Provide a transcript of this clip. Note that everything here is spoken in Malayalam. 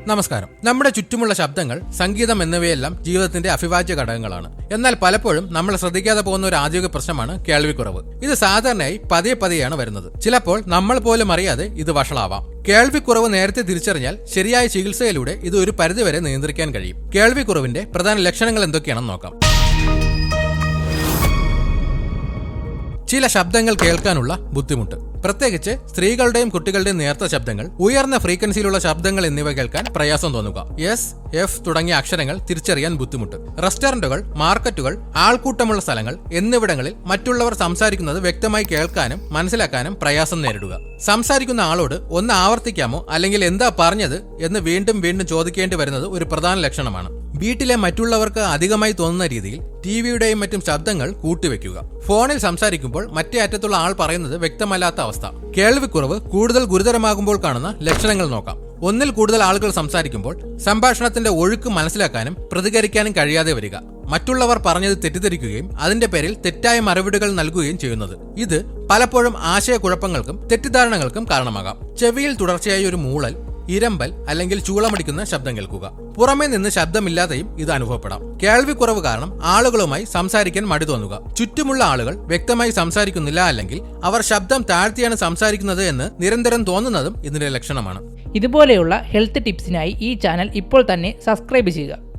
നമസ്കാരം. നമ്മുടെ ചുറ്റുമുള്ള ശബ്ദങ്ങൾ, സംഗീതം എന്നിവയെല്ലാം ജീവിതത്തിന്റെ അവിഭാജ്യ ഘടകങ്ങളാണ്. എന്നാൽ പലപ്പോഴും നമ്മൾ ശ്രദ്ധിക്കാതെ പോകുന്ന ഒരു ആരോഗ്യ പ്രശ്നമാണ് കേൾവിക്കുറവ്. ഇത് സാധാരണയായി പതിയെയാണ് വരുന്നത്. ചിലപ്പോൾ നമ്മൾ പോലും അറിയാതെ ഇത് വഷളാവാം. കേൾവിക്കുറവ് നേരത്തെ തിരിച്ചറിഞ്ഞാൽ ശരിയായ ചികിത്സയിലൂടെ ഇത് ഒരു പരിധിവരെ നിയന്ത്രിക്കാൻ കഴിയും. കേൾവിക്കുറവിന്റെ പ്രധാന ലക്ഷണങ്ങൾ എന്തൊക്കെയാണെന്ന് നോക്കാം. ചില ശബ്ദങ്ങൾ കേൾക്കാനുള്ള ബുദ്ധിമുട്ട്, പ്രത്യേകിച്ച് സ്ത്രീകളുടെയും കുട്ടികളുടെയും നേർത്ത ശബ്ദങ്ങൾ, ഉയർന്ന ഫ്രീക്വൻസിയിലുള്ള ശബ്ദങ്ങൾ എന്നിവ കേൾക്കാൻ പ്രയാസം തോന്നുക. എസ്, എഫ് തുടങ്ങിയ അക്ഷരങ്ങൾ തിരിച്ചറിയാൻ ബുദ്ധിമുട്ട്. റെസ്റ്റോറന്റുകൾ, മാർക്കറ്റുകൾ, ആൾക്കൂട്ടമുള്ള സ്ഥലങ്ങൾ എന്നിവിടങ്ങളിൽ മറ്റുള്ളവർ സംസാരിക്കുന്നത് വ്യക്തമായി കേൾക്കാനും മനസ്സിലാക്കാനും പ്രയാസം നേരിടുക. സംസാരിക്കുന്ന ആളോട് ഒന്ന് ആവർത്തിക്കാമോ അല്ലെങ്കിൽ എന്താ പറഞ്ഞത് എന്ന് വീണ്ടും ചോദിക്കേണ്ടി വരുന്നത് ഒരു പ്രധാന ലക്ഷണമാണ്. വീട്ടിലെ മറ്റുള്ളവർക്ക് അധികമായി തോന്നുന്ന രീതിയിൽ ടിവിയുടെയും മറ്റും ശബ്ദങ്ങൾ കൂട്ടിവെക്കുക. ഫോണിൽ സംസാരിക്കുമ്പോൾ മറ്റേ അറ്റത്തുള്ള ആൾ പറയുന്നത് വ്യക്തമല്ലാത്ത അവസ്ഥ. കേൾവിക്കുറവ് കൂടുതൽ ഗുരുതരമാകുമ്പോൾ കാണുന്ന ലക്ഷണങ്ങൾ നോക്കാം. ഒന്നിൽ കൂടുതൽ ആളുകൾ സംസാരിക്കുമ്പോൾ സംഭാഷണത്തിന്റെ ഒഴുക്ക് മനസ്സിലാക്കാനും പ്രതികരിക്കാനും കഴിയാതെ വരിക. മറ്റുള്ളവർ പറഞ്ഞത് തെറ്റിദ്ധരിക്കുകയും അതിന്റെ പേരിൽ തെറ്റായ മറുപടികൾ നൽകുകയും ചെയ്യുന്നത്. ഇത് പലപ്പോഴും ആശയക്കുഴപ്പങ്ങൾക്കും തെറ്റിദ്ധാരണകൾക്കും കാരണമാകാം. ചെവിയിൽ തുടർച്ചയായി ഒരു മൂളൽ, ഇരമ്പൽ അല്ലെങ്കിൽ ചൂളമടിക്കുന്ന ശബ്ദം കേൾക്കുക. പുറമേ നിന്ന് ശബ്ദമില്ലാതെയും ഇത് അനുഭവപ്പെടാം. കേൾവിക്കുറവ് കാരണം ആളുകളുമായി സംസാരിക്കാൻ മടി തോന്നുക. ചുറ്റുമുള്ള ആളുകൾ വ്യക്തമായി സംസാരിക്കുന്നില്ല അല്ലെങ്കിൽ അവർ ശബ്ദം താഴ്ത്തിയാണ് സംസാരിക്കുന്നത് എന്ന് നിരന്തരം തോന്നുന്നതും ഇതിന്റെ ലക്ഷണമാണ്. ഇതുപോലെയുള്ള ഹെൽത്ത് ടിപ്സിനായി ഈ ചാനൽ ഇപ്പോൾ തന്നെ സബ്സ്ക്രൈബ് ചെയ്യുക.